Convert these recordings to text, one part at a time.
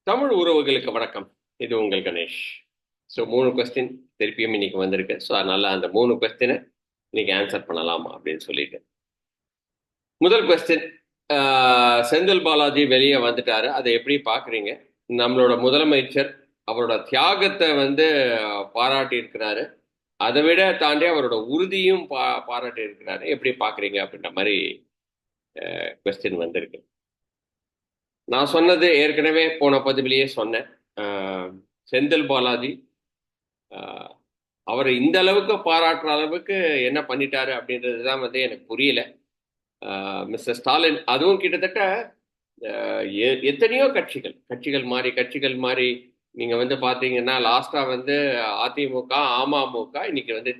தமிழ் உறவுகளுக்கு வணக்கம். இது உங்கள் கணேஷ். ஸோ 3 கொஸ்டின் திருப்பியும் இன்னைக்கு வந்திருக்கு. ஸோ அதனால அந்த 3 கொஸ்டினை இன்னைக்கு ஆன்சர் பண்ணலாம் அப்படின்னு சொல்லிட்டு. முதல் கொஸ்டின், செந்தில் பாலாஜி வெளியே வந்துட்டாரு. அதை எப்படி பார்க்குறீங்க? நம்மளோட முதலமைச்சர் அவரோட தியாகத்தை பாராட்டி இருக்கிறாரு. அதை விட தாண்டி அவரோட உறுதியும் பாராட்டி இருக்கிறாரு. எப்படி பார்க்குறீங்க அப்படின்ற மாதிரி கொஸ்டின் வந்திருக்கு. நான் சொன்னது ஏற்கனவே போன பதிவிலேயே சொன்னேன். செந்தில் பாலாஜி அவரை இந்த அளவுக்கு பாராட்டுற அளவுக்கு என்ன பண்ணிட்டாரு அப்படின்றது தான் எனக்கு புரியல. மிஸ்டர் ஸ்டாலின் அதுவும் கிட்டத்தட்ட எத்தனையோ கட்சிகள் மாறி நீங்க பாத்தீங்கன்னா லாஸ்டா அதிமுக, அமமுக, இன்னைக்கு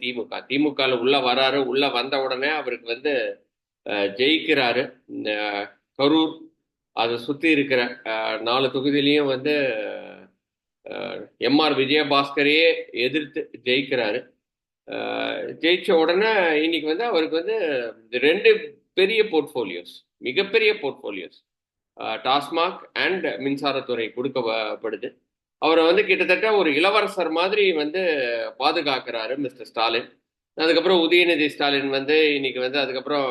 திமுக உள்ள வராரு. உள்ள வந்த உடனே அவருக்கு ஜெயிக்கிறாரு. கரூர் அதை சுத்தி இருக்கிற 4 தொகுதியிலையும் எம்ஆர் விஜயபாஸ்கரையே எதிர்த்து ஜெயிக்கிறாரு. ஜெயிச்ச உடனே இன்னைக்கு அவருக்கு 2 பெரிய போர்ட்ஃபோலியோஸ், மிகப்பெரிய போர்ட்ஃபோலியோஸ், டாஸ்மாக் அண்ட் மின்சாரத்துறை கொடுக்கப்படுது. அவரை கிட்டத்தட்ட ஒரு இளவரசர் மாதிரி பாதுகாக்கிறாரு மிஸ்டர் ஸ்டாலின். அதுக்கப்புறம் உதயநிதி ஸ்டாலின் இன்னைக்கு அதுக்கப்புறம்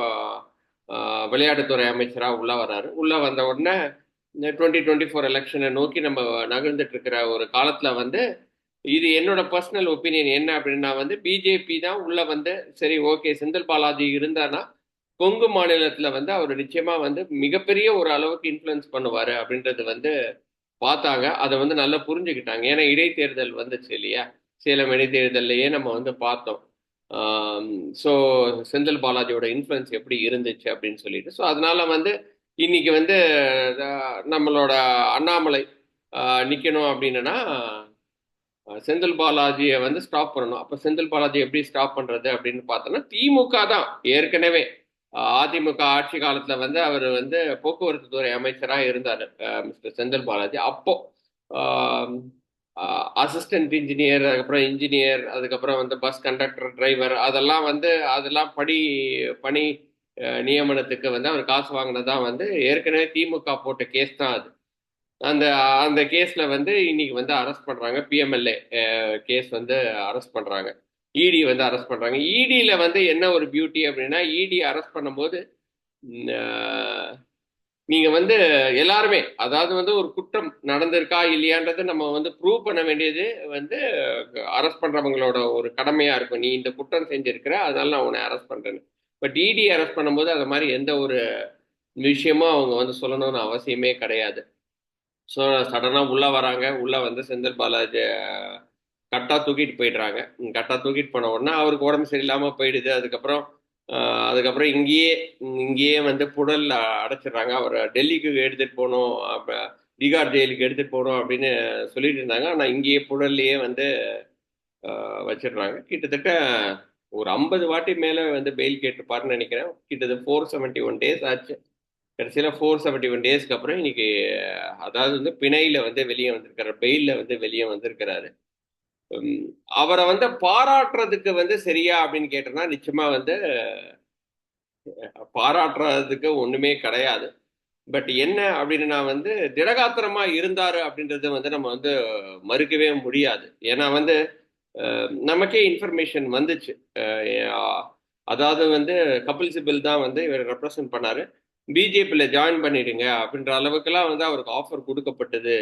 விளையாட்டுத்துறை அமைச்சராக உள்ள வர்றாரு. உள்ள வந்த உடனே 2024 எலெக்ஷனை நோக்கி நம்ம நகர்ந்துட்டு இருக்கிற ஒரு காலத்துல இது என்னோட பர்சனல் ஒப்பீனியன் என்ன அப்படின்னா பிஜேபி தான் உள்ள சரி ஓகே செந்தில் பாலாஜி இருந்தானா கொங்கு மாநிலத்துல அவர் நிச்சயமா மிகப்பெரிய ஒரு அளவுக்கு இன்ஃப்ளூயன்ஸ் பண்ணுவாரு அப்படின்றது பார்த்தாங்க. அதை நல்லா புரிஞ்சுக்கிட்டாங்க. ஏன்னா இடைத்தேர்தல் வந்துச்சு இல்லையா? சேலம் இடைத்தேர்தல்லையே நம்ம பார்த்தோம். ஸோ செந்தில் பாலாஜியோட இன்ஃப்ளூயன்ஸ் எப்படி இருந்துச்சு அப்படின்னு சொல்லிட்டு. ஸோ அதனால இன்னைக்கு நம்மளோட அண்ணாமலை நிற்கணும் அப்படின்னா செந்தில் பாலாஜியை ஸ்டாப் பண்ணணும். அப்போ செந்தில் பாலாஜி எப்படி ஸ்டாப் பண்ணுறது அப்படின்னு பார்த்தோன்னா திமுக தான் ஏற்கனவே அதிமுக ஆட்சி காலத்தில் அவர் போக்குவரத்து துறை அமைச்சராக இருந்தார் மிஸ்டர் செந்தில் பாலாஜி. அப்போ அசிஸ்டன்ட் இன்ஜினியர், அதுக்கப்புறம் இன்ஜினியர், அதுக்கப்புறம் பஸ் கண்டக்டர், டிரைவர், அதெல்லாம் பணி நியமனத்துக்கு அவர் காசு வாங்கினதான் ஏற்கனவே திமுக போட்ட கேஸ் தான் அது. அந்த கேஸ்ல இன்னைக்கு அரெஸ்ட் பண்றாங்க. பிஎம்எல்ஏ கேஸ் அரெஸ்ட் பண்றாங்க. இடி அரெஸ்ட் பண்றாங்க. இடியில என்ன ஒரு பியூட்டி அப்படின்னா, இடி அரெஸ்ட் பண்ணும்போது நீங்க எல்லாருமே, அதாவது ஒரு குற்றம் நடந்திருக்கா இல்லையான்றது நம்ம ப்ரூவ் பண்ண வேண்டியது அரெஸ்ட் பண்றவங்களோட ஒரு கடமையா இருக்கும். நீ இந்த குற்றம் செஞ்சிருக்கிற, அதனால நான் உன்னை அரெஸ்ட் பண்றேன்னு. பட் இடி அரெஸ்ட் பண்ணும்போது அது மாதிரி எந்த ஒரு விஷயமும் அவங்க சொல்லணும்னு அவசியமே கிடையாது. ஸோ சடனாக உள்ள வராங்க. உள்ள செந்தில் பாலாஜி கட்டா தூக்கிட்டு போயிடுறாங்க. கட்டா தூக்கிட்டு போன உடனே அவருக்கு உடம்பு சரியில்லாமல் போயிடுது. அதுக்கப்புறம் இங்கேயே புழல் அடைச்சிடுறாங்க. அவரை டெல்லிக்கு எடுத்துட்டு போகணும், திகார் ஜெயிலுக்கு எடுத்துட்டு போகணும் அப்படின்னு சொல்லிட்டு இருந்தாங்க. ஆனால் இங்கேயே புழல்லையே வச்சிடுறாங்க. கிட்டத்தட்ட ஒரு 50 வாட்டி மேலே பெயில் கேட்டுப்பாருன்னு நினைக்கிறேன். கிட்டத்தட்ட 471 days ஆச்சு. கடைசியில் 471 daysக்கு அப்புறம் இன்னைக்கு அதாவது பிணையில வெளியே வந்திருக்கிறார், பெயிலில் வெளியே வந்திருக்கிறாரு. அவரை பாராட்டுறதுக்கு சரியா அப்படின்னு கேட்டோம்னா நிச்சயமா பாராட்டுறதுக்கு ஒண்ணுமே கிடையாது. பட் என்ன அப்படின்னு நான் திடகாத்திரமா இருந்தாரு அப்படின்றது நம்ம மறுக்கவே முடியாது. ஏன்னா நமக்கே இன்ஃபர்மேஷன் வந்துச்சு. அதாவது கபில் சிபல் தான் இவர் ரெப்ரசன்ட் பண்ணாரு. பிஜேபியில் ஜாயின் பண்ணிடுங்க அப்படின்ற அளவுக்குலாம் அவருக்கு ஆஃபர் கொடுக்கப்பட்டது.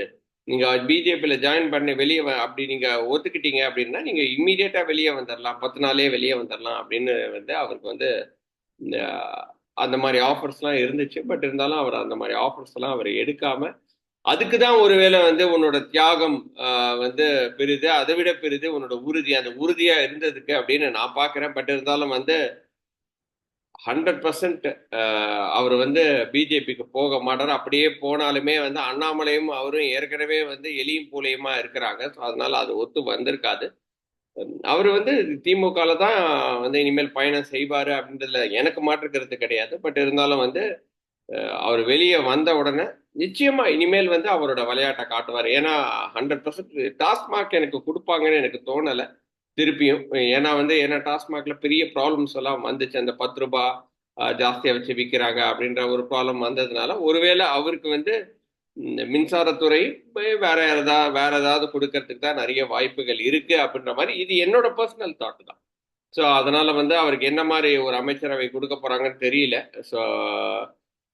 நீங்கள் பிஜேபியில் ஜாயின் பண்ணி வெளியே அப்படி நீங்கள் ஒத்துக்கிட்டீங்க அப்படின்னா நீங்கள் இம்மீடியட்டாக வெளியே வந்துடலாம், 10 நாளே வெளியே வந்துடலாம் அப்படின்னு அவருக்கு அந்த மாதிரி ஆஃபர்ஸ்லாம் இருந்துச்சு. பட் இருந்தாலும் அவர் அந்த மாதிரி ஆஃபர்ஸ்லாம் அவர் எடுக்காம, அதுக்கு தான் ஒருவேளை உன்னோட தியாகம் பெரிது, அதை விட பெரிது உன்னோட உறுதி, அந்த உறுதியாக இருந்ததுக்கு அப்படின்னு நான் பார்க்குறேன். பட் இருந்தாலும் 100% அவர் பிஜேபிக்கு போக மாட்டார். அப்படியே போனாலுமே அண்ணாமலையும் அவரும் ஏற்கனவே எலியும் பூலையுமா இருக்கிறாங்க. ஸோ அதனால அது ஒத்து வந்திருக்காது. அவர் திமுகல தான் இனிமேல் பயணம் செய்வாரு அப்படின்றதுல எனக்கு மாற்றுக்கிறது கிடையாது. பட் இருந்தாலும் அவர் வெளியே வந்த உடனே நிச்சயமா இனிமேல் அவரோட விளையாட்டை காட்டுவார். ஏன்னா 100% டாஸ்மாக் எனக்கு கொடுப்பாங்கன்னு எனக்கு தோணலை திருப்பியும். ஏன்னா ஏன்னா டாஸ்மாக்ல பெரிய ப்ராப்ளம்ஸ் எல்லாம் வந்துச்சு. அந்த 10 ரூபாய் ஜாஸ்தியா வச்சு விற்கிறாங்க அப்படின்ற ஒரு ப்ராப்ளம் வந்ததுனால ஒருவேளை அவருக்கு இந்த மின்சாரத்துறை வேற ஏதாவது கொடுக்கறதுக்கு தான் நிறைய வாய்ப்புகள் இருக்கு அப்படின்ற மாதிரி இது என்னோட பர்சனல் தாட் தான். ஸோ அதனால வந்து அவருக்கு என்ன மாதிரி ஒரு அமைச்சரவை கொடுக்க போறாங்கன்னு தெரியல. ஸோ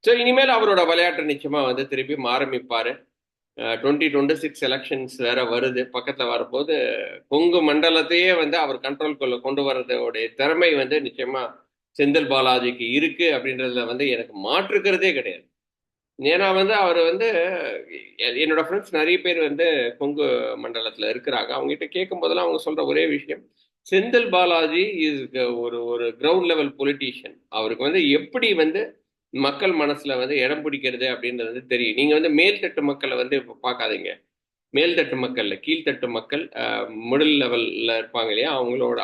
ஸோ இனிமேல் அவரோட விளையாட்டு நிச்சயமா வந்து திருப்பி ஆரம்பிப்பாரு. 2026 எலெக்ஷன்ஸ் வேற வருது பக்கத்துல வரும்போது கொங்கு மண்டலத்தையே வந்து அவர் கண்ட்ரோல்குள்ள கொண்டு வர்றதோடைய திறமை வந்து நிச்சயமா செந்தில் பாலாஜிக்கு இருக்கு அப்படின்றதுல வந்து எனக்கு மாற்றுக்கிறதே கிடையாது. ஏன்னா வந்து அவர் வந்து என்னோட ஃப்ரெண்ட்ஸ் நிறைய பேர் வந்து கொங்கு மண்டலத்துல இருக்கிறாங்க. அவங்ககிட்ட கேட்கும் போதெல்லாம் அவங்க சொல்ற ஒரே விஷயம், செந்தில் பாலாஜி இஸ் ஒரு ஒரு கிரவுண்ட் லெவல் பொலிட்டீஷியன். அவருக்கு வந்து எப்படி வந்து மக்கள் மனசுல வந்து இடம் பிடிக்கிறது அப்படின்றது வந்து தெரியும். நீங்க வந்து மேல்தட்டு மக்களை வந்து இப்போ பார்க்காதீங்க. மேல்தட்டு மக்கள்ல கீழ்த்தட்டு மக்கள் மிடில் லெவல்ல இருப்பாங்க இல்லையா,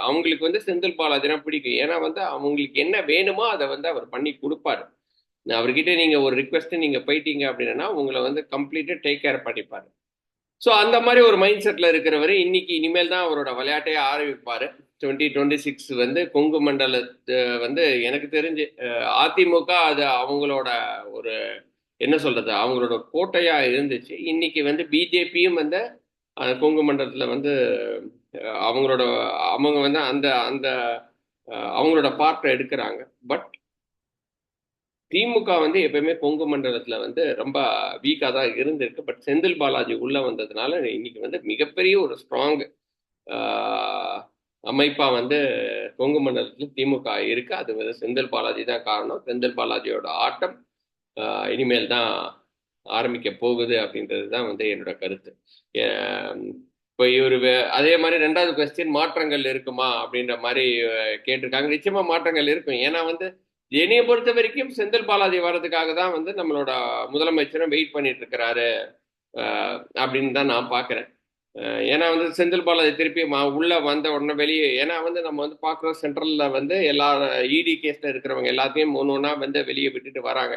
அவங்களுக்கு வந்து செந்தில் பாலாஜினா பிடிக்கும். ஏன்னா வந்து அவங்களுக்கு என்ன வேணுமோ அதை வந்து அவர் பண்ணி கொடுப்பாரு. அவர்கிட்ட நீங்க ஒரு ரிக்வெஸ்ட் நீங்க போயிட்டீங்க அப்படின்னா உங்களை வந்து கம்ப்ளீட்டா டேக் கேர் பண்ணிப்பாரு. ஸோ அந்த மாதிரி ஒரு மைண்ட் செட்ல இருக்கிறவரு இனிமேல் தான் அவரோட விளையாட்டையே ஆரம்பிப்பாரு. 2026 வந்து கொங்கு மண்டலத்து வந்து எனக்கு தெரிஞ்சு அதிமுக அது அவங்களோட ஒரு என்ன சொல்றது அவங்களோட கோட்டையா இருந்துச்சு. இன்னைக்கு வந்து பிஜேபியும் வந்து கொங்கு மண்டலத்துல வந்து அவங்களோட அவங்க வந்து அந்த அந்த அவங்களோட பார்ட்டை எடுக்கிறாங்க. பட் திமுக வந்து எப்பயுமே கொங்கு மண்டலத்துல வந்து ரொம்ப வீக்கா தான் இருந்திருக்கு. பட் செந்தில் பாலாஜி உள்ள வந்ததுனால இன்னைக்கு வந்து மிகப்பெரிய ஒரு ஸ்ட்ராங் அமைப்பா வந்து கொங்கு மண்டலத்துல திமுக இருக்கு. அது வந்து செந்தில் பாலாஜி தான் காரணம். செந்தில் பாலாஜியோட ஆட்டம் இனிமேல் தான் ஆரம்பிக்க போகுது அப்படின்றது தான் வந்து என்னோட கருத்து. இப்போ அதே மாதிரி ரெண்டாவது கொஸ்டின் மாற்றங்கள் இருக்குமா அப்படின்ற மாதிரி கேட்டிருக்காங்க. நிச்சயமா மாற்றங்கள் இருக்கும். ஏன்னா வந்து என்னைய பொறுத்த வரைக்கும் செந்தில் பாலாஜி வர்றதுக்காக தான் வந்து நம்மளோட முதலமைச்சரும் வெயிட் பண்ணிட்டு இருக்கிறாரு அப்படின்னு தான் நான் பார்க்குறேன். ஏன்னா வந்து செந்தில் பாலாஜி திருப்பி உள்ள வந்த உடனே வெளியே, ஏன்னா வந்து நம்ம வந்து பார்க்குறோம் சென்ட்ரல்ல வந்து எல்லா இடி கேஸ்ல இருக்கிறவங்க எல்லாத்தையும் ஒன்று வந்து வெளியே விட்டுட்டு வராங்க.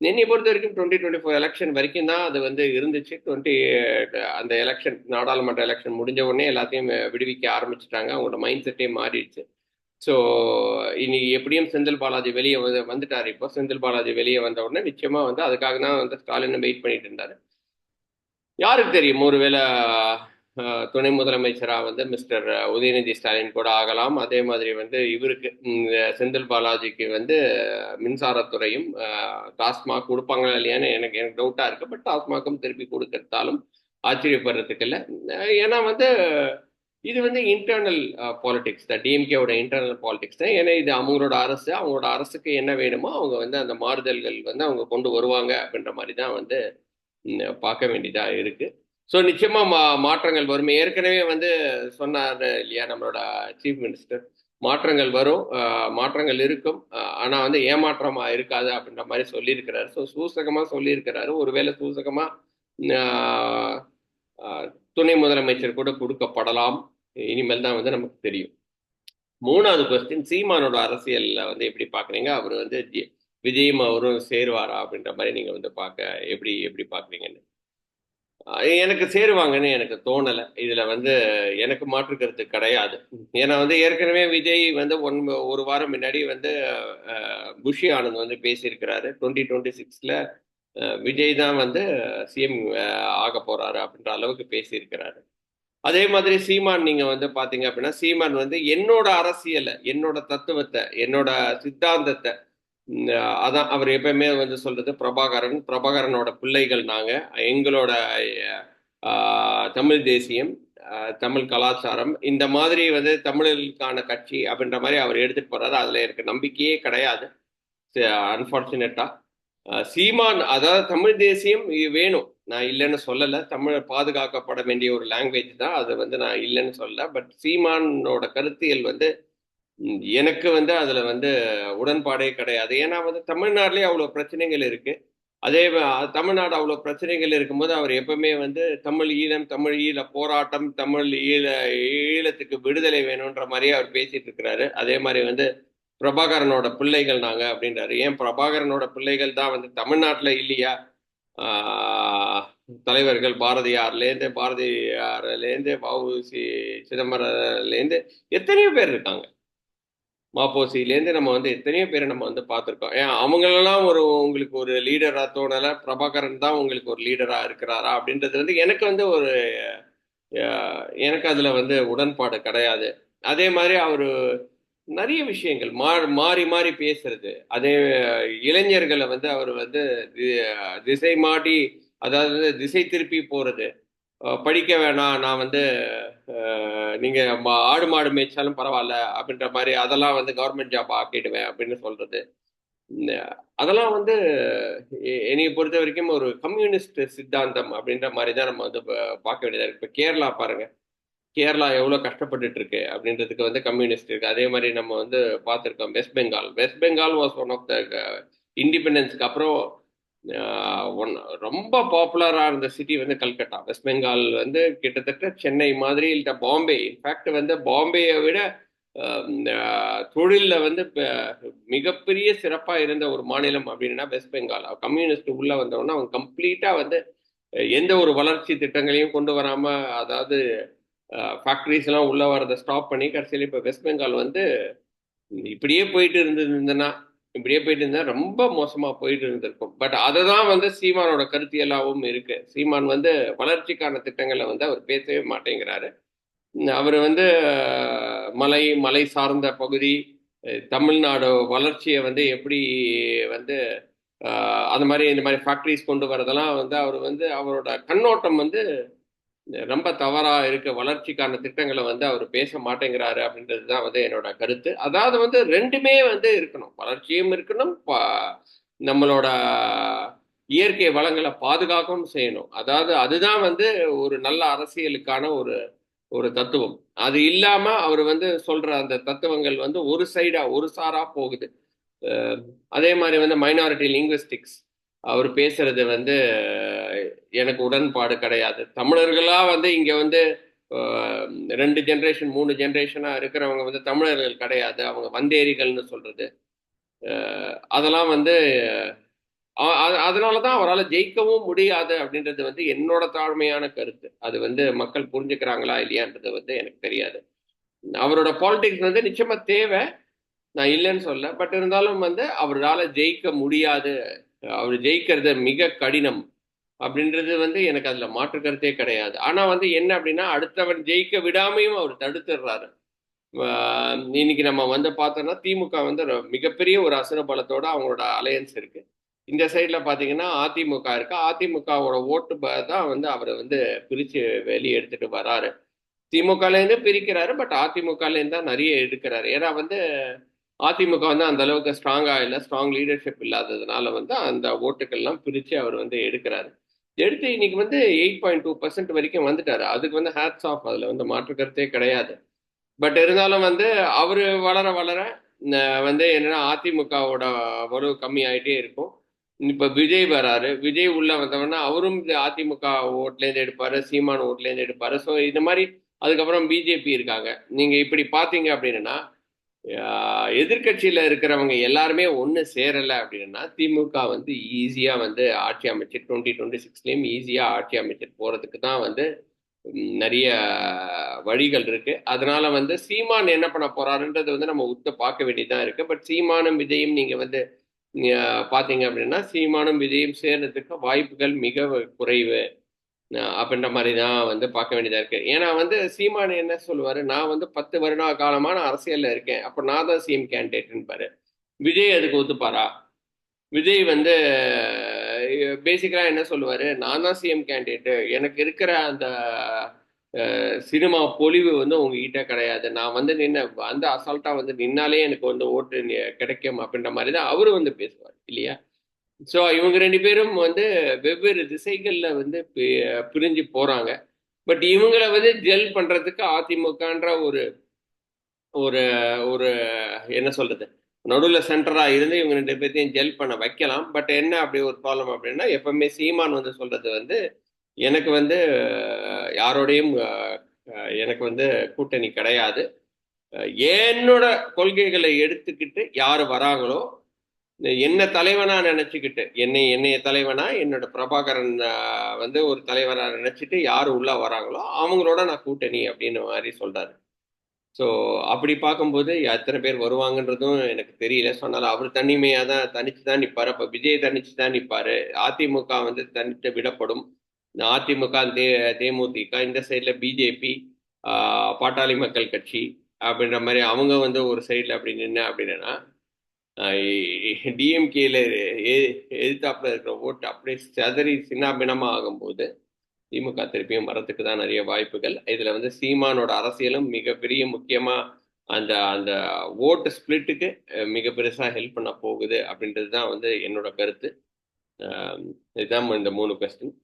என்னை பொறுத்த வரைக்கும் 2024 எலெக்ஷன் வரைக்கும் தான் அது வந்து இருந்துச்சு. அந்த எலெக்ஷன் நாடாளுமன்ற எலெக்ஷன் முடிஞ்ச உடனே எல்லாத்தையும் விடுவிக்க ஆரம்பிச்சுட்டாங்க. அவங்களோட மைண்ட் செட்டே மாறிடுச்சு. ஸோ இனி எப்படியும் செந்தில் பாலாஜி வெளியே வந்துட்டாரு. இப்போ செந்தில் பாலாஜி வெளியே வந்த உடனே நிச்சயமா வந்து அதுக்காக தான் வந்து ஸ்டாலின் வெயிட் பண்ணிட்டு இருந்தாரு. யாருக்கு தெரியும், ஒருவேளை துணை முதலமைச்சராக வந்து மிஸ்டர் உதயநிதி ஸ்டாலின் கூட ஆகலாம். அதே மாதிரி வந்து இவருக்கு செந்தில் பாலாஜிக்கு வந்து மின்சாரத்துறையும் டாஸ்மாக் கொடுப்பாங்களா இல்லையான்னு எனக்கு டவுட்டா இருக்கு. பட் டாஸ்மாகும் திருப்பி கொடுக்கறதாலும் ஆச்சரியப்படுறதுக்கு இல்லை. ஏன்னா வந்து இது வந்து இன்டர்னல் பாலிடிக்ஸ் தான், டிஎம்கேவோட இன்டர்னல் பாலிடிக்ஸ் தான். ஏன்னா இது அவங்களோட அரசு, அவங்களோட அரசுக்கு என்ன வேணுமோ அவங்க வந்து அந்த மாறுதல்கள் வந்து அவங்க கொண்டு வருவாங்க அப்படின்ற மாதிரி தான் வந்து பார்க்க வேண்டியதா இருக்கு. ஸோ நிச்சயமா மாற்றங்கள் வரும். ஏற்கனவே வந்து சொன்னார் இல்லையா நம்மளோட சீஃப் மினிஸ்டர், மாற்றங்கள் வரும், மாற்றங்கள் இருக்கும், ஆனா வந்து ஏமாற்றமா இருக்காது அப்படின்ற மாதிரி சொல்லியிருக்கிறாரு. ஸோ சூசகமா சொல்லியிருக்கிறாரு. ஒருவேளை சூசகமா துணை முதலமைச்சர் கூட கொடுக்கப்படலாம். இனிமேல் தான் வந்து நமக்கு தெரியும். மூணாவது கொஸ்டின், சீமானோட அரசியல்ல வந்து எப்படி பாக்குறீங்க? அவர் வந்து விஜயும் அவரும் சேருவாரா அப்படின்ற மாதிரி நீங்க வந்து எப்படி எப்படி பாக்குறீங்கன்னு. எனக்கு சேருவாங்கன்னு எனக்கு தோணலை. இதுல வந்து எனக்கு மாற்று கருத்து கிடையாது. ஏன்னா வந்து ஏற்கனவே விஜய் வந்து ஒரு வாரம் முன்னாடி வந்து புஷி ஆனந்த் வந்து பேசியிருக்கிறாரு. 2026ல விஜய் தான் வந்து சிஎம் ஆக போறாரு அப்படின்ற அளவுக்கு பேசியிருக்கிறாரு. அதே மாதிரி சீமான் நீங்க வந்து பாத்தீங்க அப்படின்னா, சீமான் வந்து என்னோட அரசியலை, என்னோட தத்துவத்தை, என்னோட சித்தாந்தத்தை, அதான் அவர் எப்பயுமே வந்து சொல்றது பிரபாகரனோட பிள்ளைகள் நாங்க, எங்களோட தமிழ் தேசியம், தமிழ் கலாச்சாரம், இந்த மாதிரி வந்து தமிழர்களுக்கான கட்சி அப்படின்ற மாதிரி அவர் எடுத்துட்டு போறாரு. அதுல எனக்கு நம்பிக்கையே கிடையாது அன்பார்ச்சுனேட்டா. சீமான் அதாவது தமிழ் தேசியம் வேணும், நான் இல்லைன்னு சொல்லலை. தமிழ் பாதுகாக்கப்பட வேண்டிய ஒரு லாங்குவேஜ் தான், அது வந்து நான் இல்லைன்னு சொல்லல. பட் சீமானோட கருத்தியல் வந்து எனக்கு வந்து அதுல வந்து உடன்பாடே கிடையாது. ஏன்னா வந்து தமிழ்நாட்டிலேயே அவ்வளவு பிரச்சனைகள் இருக்கு. அதே தமிழ்நாடு அவ்வளவு பிரச்சனைகள் இருக்கும்போது அவர் எப்பவுமே வந்து தமிழ் ஈழம், தமிழ் ஈழ போராட்டம், ஈழத்துக்கு விடுதலை வேணும்ன்ற மாதிரியே அவர் பேசிட்டு இருக்கிறாரு. அதே மாதிரி வந்து பிரபாகரனோட பிள்ளைகள் நாங்க அப்படின்றாரு. ஏன் பிரபாகரனோட பிள்ளைகள் தான் வந்து தமிழ்நாட்டில் இல்லையா? தலைவர்கள் பாரதியார்லேருந்து வஉசி சிதம்பரம்லேருந்து எத்தனையோ பேர் இருக்காங்க. மாப்போசியிலேருந்து நம்ம வந்து எத்தனையோ பேரை நம்ம வந்து பார்த்துருக்கோம். ஏன் அவங்களெல்லாம் உங்களுக்கு ஒரு லீடரா தோணல. பிரபாகரன் தான் உங்களுக்கு ஒரு லீடரா இருக்கிறாரா? அப்படின்றது வந்து எனக்கு வந்து எனக்கு அதுல வந்து உடன்பாடு கிடையாது. அதே மாதிரி அவரு நிறைய விஷயங்கள் மாறி மாறி பேசுறது. அதே இளைஞர்களை வந்து அவர் வந்து திசை மாட்டி, அதாவது திசை திருப்பி போறது. படிக்க வேணாம், நான் வந்து நீங்க ஆடு மாடு மேய்ச்சாலும் பரவாயில்ல அப்படின்ற மாதிரி, அதெல்லாம் வந்து கவர்மெண்ட் ஜாப் ஆக்கிடுவேன் அப்படின்னு சொல்றது. இந்த அதெல்லாம் வந்து என்னைய பொறுத்த வரைக்கும் ஒரு கம்யூனிஸ்ட் சித்தாந்தம் அப்படின்ற மாதிரி தான் நம்ம வந்து பார்க்க வேண்டியதா இருக்கு. இப்போ கேரளா பாருங்க. கேரளா எவ்வளோ கஷ்டப்பட்டுட்டு இருக்கு அப்படின்றதுக்கு வந்து கம்யூனிஸ்ட் இருக்கு. அதே மாதிரி நம்ம வந்து பார்த்துருக்கோம் West Bengal. West Bengal was one of the இண்டிபெண்டன்ஸ்க்கு அப்புறம் ஒன் ரொம்ப பாப்புலராக இருந்த சிட்டி வந்து கல்கட்டா. வெஸ்ட் பெங்கால் வந்து கிட்டத்தட்ட சென்னை மாதிரி இல்லை பாம்பே. இன்ஃபேக்ட் வந்து பாம்பேயை விட தொழிலில் வந்து மிகப்பெரிய சிறப்பாக இருந்த ஒரு மாநிலம் அப்படின்னா வெஸ்ட் பெங்கால். கம்யூனிஸ்ட் உள்ள வந்தவொன்னா அவங்க கம்ப்ளீட்டாக வந்து எந்த ஒரு வளர்ச்சி திட்டங்களையும் கொண்டு வராம, அதாவது ஃபேக்ட்ரிஸ் எல்லாம் உள்ள வரதை ஸ்டாப் பண்ணி கடைசியில் இப்போ வெஸ்ட் பெங்கால் வந்து இப்படியே போயிட்டு இருந்ததுன்னா, இப்படியே போயிட்டு இருந்தா ரொம்ப மோசமா போயிட்டு இருந்திருக்கும். பட் அதை தான் வந்து சீமானோட கருத்தியலாவும் இருக்கு. சீமான் வந்து வளர்ச்சிக்கான திட்டங்களை வந்து அவர் பேசவே மாட்டேங்கிறாரு. அவர் வந்து மலை சார்ந்த பகுதி, தமிழ்நாடு வளர்ச்சியை வந்து எப்படி வந்து அந்த மாதிரி இந்த மாதிரி ஃபேக்ட்ரிஸ் கொண்டு வரதெல்லாம் வந்து அவர் வந்து அவரோட கண்ணோட்டம் வந்து ரொம்ப தவறா இருக்க. வளர்ச்சிக்கான திட்டங்களை வந்து அவர் பேச மாட்டேங்கிறாரு அப்படின்றது தான் வந்து என்னோட கருத்து. அதாவது வந்து ரெண்டுமே வந்து இருக்கணும், வளர்ச்சியும் இருக்கணும், நம்மளோட இயற்கை வளங்களை பாதுகாக்கவும் செய்யணும். அதாவது அதுதான் வந்து ஒரு நல்ல அரசியலுக்கான ஒரு ஒரு தத்துவம். அது இல்லாம அவர் வந்து சொல்ற அந்த தத்துவங்கள் வந்து ஒரு சைடா ஒரு சாரா போகுது. அதே மாதிரி வந்து மைனாரிட்டி லிங்குவிஸ்டிக்ஸ் அவர் பேசுறது வந்து எனக்கு உடன்பாடு கிடையாது. தமிழர்களா வந்து இங்க வந்து 2 ஜென்ரேஷன் 3 ஜென்ரேஷனா இருக்கிறவங்க வந்து தமிழர்கள் கிடையாது, அவங்க வந்தேரிகள்னு சொல்றது. அதெல்லாம் வந்து அதனாலதான் அவரால் ஜெயிக்கவும் முடியாது அப்படின்றது வந்து என்னோட தாழ்மையான கருத்து. அது வந்து மக்கள் புரிஞ்சுக்கிறாங்களா இல்லையான்றது வந்து எனக்கு தெரியாது. அவரோட பாலிடிக்ஸ் வந்து நிச்சயமா தேவை, நான் இல்லைன்னு சொல்ல. பட் இருந்தாலும் வந்து அவரால் ஜெயிக்க முடியாது, அவர் ஜெயிக்கிறது மிக கடினம் அப்படின்றது வந்து எனக்கு அதுல மாற்று கருத்தே கிடையாது. ஆனா வந்து என்ன அப்படின்னா, அடுத்தவன் ஜெயிக்க விடாமையும் அவர் தடுத்துடுறாரு. இன்னைக்கு நம்ம வந்து பார்த்தோம்னா திமுக வந்து மிகப்பெரிய ஒரு அசுர பலத்தோட அவங்களோட அலையன்ஸ் இருக்கு. இந்த சைட்ல பாத்தீங்கன்னா அதிமுக இருக்கு. அதிமுகவோட ஓட்டு தான் வந்து அவரை வந்து பிரிச்சு வெளியே எடுத்துட்டு வராரு. திமுகலேருந்து பிரிக்கிறாரு, பட் அதிமுகலேருந்து தான் நிறைய எடுக்கிறாரு. ஏன்னா வந்து அதிமுக வந்து அந்த அளவுக்கு ஸ்ட்ராங்கா இல்லை, ஸ்ட்ராங் லீடர்ஷிப் இல்லாததுனால வந்து அந்த ஓட்டுக்கள்லாம் பிரித்து அவர் வந்து எடுக்கிறாரு. எடுத்து இன்னைக்கு வந்து 8.2% வரைக்கும் வந்துட்டாரு. அதுக்கு வந்து ஹேட்ஸ் ஆஃப், அதில் வந்து மாற்று கருத்தே கிடையாது. பட் இருந்தாலும் வந்து அவர் வளர வளர வந்து என்னன்னா அதிமுகவோட வலு கம்மி ஆகிட்டே இருக்கும். இப்போ விஜய் வராரு. விஜய் உள்ள வந்தவொன்னா அவரும் அதிமுக ஓட்லேருந்து எடுப்பாரு, சீமான் ஓட்லேருந்து எடுப்பாரு. ஸோ இந்த மாதிரி அதுக்கப்புறம் பிஜேபி இருக்காங்க. நீங்க இப்படி பார்த்தீங்க அப்படின்னா எதிர்கட்சியில இருக்கிறவங்க எல்லாருமே ஒன்று சேரலை அப்படின்னா திமுக வந்து ஈஸியா வந்து ஆட்சி அமைச்சு 2026லேயும் ஈஸியா ஆட்சி அமைச்சிட்டு போறதுக்கு தான் வந்து நிறைய வழிகள் இருக்கு. அதனால வந்து சீமான் என்ன பண்ண போறாருன்றது வந்து நம்ம உத்து பார்க்க வேண்டியதுதான் இருக்கு. பட் சீமானும் விஜயும் நீங்க வந்து பாத்தீங்க அப்படின்னா சீமானும் விஜயும் சேர்றதுக்கு வாய்ப்புகள் மிக குறைவு அப்படின்ற மாதிரி தான் வந்து பார்க்க வேண்டியதா இருக்கு. ஏன்னா வந்து சீமான் என்ன சொல்லுவாரு, நான் வந்து 10 வருட காலமான அரசியல்ல இருக்கேன், அப்ப நான் தான் சிஎம் கேண்டிடேட்னு. விஜய் அதுக்கு ஒத்துப்பாரா? விஜய் வந்து பேசிக்கலா என்ன சொல்லுவாரு, நான் தான் சிஎம் கேண்டிடேட், எனக்கு இருக்கிற அந்த சினிமா பொலிவு வந்து உங்ககிட்ட கிடையாது, நான் வந்து அந்த அசால்ட்டா வந்து நின்னாலே எனக்கு வந்து ஓட்டு கிடைக்கும் அப்படின்ற மாதிரி தான் அவரு வந்து பேசுவார் இல்லையா? ஸோ இவங்க 2 பேரும் வந்து வெவ்வேறு திசைகள்ல வந்து பிரிஞ்சு போறாங்க. பட் இவங்கள வந்து ஜெல் பண்றதுக்கு அதிமுகன்ற ஒரு ஒரு ஒரு என்ன சொல்றது, நடுவில் சென்டரா இருந்து இவங்க 2 பேர்த்தையும் ஜெல் பண்ண வைக்கலாம். பட் என்ன அப்படி ஒரு ப்ராப்ளம் அப்படின்னா, எப்பவுமே சீமான் வந்து சொல்றது வந்து எனக்கு வந்து யாரோடையும் எனக்கு வந்து கூட்டணி கிடையாது, என்னோட கொள்கைகளை எடுத்துக்கிட்டு யார் வராங்களோ, என்ன தலைவனா நினைச்சுக்கிட்டு, என்னைய தலைவனா, என்னோட பிரபாகரன் வந்து ஒரு தலைவனா நினைச்சிட்டு யாரு உள்ள வராங்களோ அவங்களோட நான் கூட்டணி அப்படின்னு மாதிரி சொல்றாரு. ஸோ அப்படி பார்க்கும்போது எத்தனை பேர் வருவாங்கன்றதும் எனக்கு தெரியல. சொன்னாலும் அவர் தனிமையாக தான் தனிச்சு தான் நிற்பார். அப்போ விஜய் தனிச்சு தான் நிற்பார். அதிமுக வந்து தனித்து விடப்படும். அதிமுக, தேமுதிக, இந்த சைடில் பிஜேபி, பாட்டாளி மக்கள் கட்சி அப்படின்ற மாதிரி அவங்க வந்து ஒரு சைடில் அப்படி நின்று அப்படின்னா டிஎம்கேல எதிர்த்தாப்புல இருக்கிற ஓட்டு அப்படியே சதறி சின்னாபின்னமாக ஆகும்போது திமுக திருப்பியும் வரத்துக்கு தான் நிறைய வாய்ப்புகள். இதுல வந்து சீமானோட அரசியலும் மிகப்பெரிய முக்கியமா அந்த அந்த ஓட்டு ஸ்பிளிட்டுக்கு மிக பெருசா ஹெல்ப் பண்ண போகுது அப்படின்றது தான் வந்து என்னோட கருத்து. இதுதான் இந்த 3 கொஸ்டின்.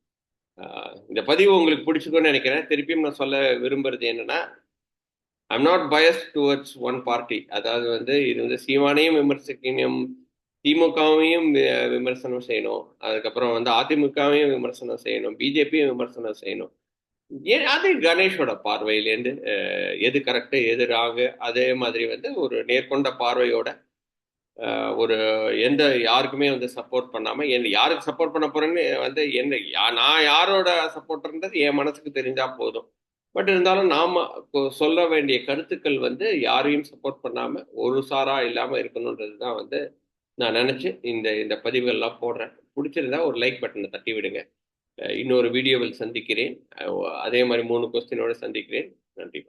இந்த பதிவு உங்களுக்கு பிடிச்சிருக்கும்னு நினைக்கிறேன். திருப்பியும் நான் சொல்ல விரும்புறது என்னன்னா, I'm not bias towards one party. அதாவது வந்து இது வந்து சீமானையும் விமர்சிக்கணும், திமுகவையும் விமர்சனம் செய்யணும், அதுக்கப்புறம் வந்து அதிமுகவையும் விமர்சனம் செய்யணும், பிஜேபியும் விமர்சனம் செய்யணும். ஏன் அது கணேஷோட பார்வையிலேருந்து எது கரெக்டு எது ராங்கு அதே மாதிரி வந்து ஒரு நேர்கொண்ட பார்வையோட ஒரு எந்த யாருக்குமே வந்து சப்போர்ட் பண்ணாமல் யாருக்கு சப்போர்ட் பண்ண போறேன்னு வந்து நான் யாரோட சப்போர்ட்ன்றது என் மனசுக்கு தெரிஞ்சா போதும். பட் இருந்தாலும் நாம சொல்ல வேண்டிய கருத்துக்கள் வந்து யாரையும் சப்போர்ட் பண்ணாம ஒரு சாரா இல்லாம இருக்கணுன்றது தான் வந்து நான் நினைச்சு இந்த இந்த பதிவுகள்லாம் போடுறேன். பிடிச்சிருந்தா ஒரு லைக் பட்டனை தட்டி விடுங்க. இன்னொரு வீடியோவில் சந்திக்கிறேன். அதே மாதிரி 3 கொஸ்டினோடு சந்திக்கிறேன். நன்றி.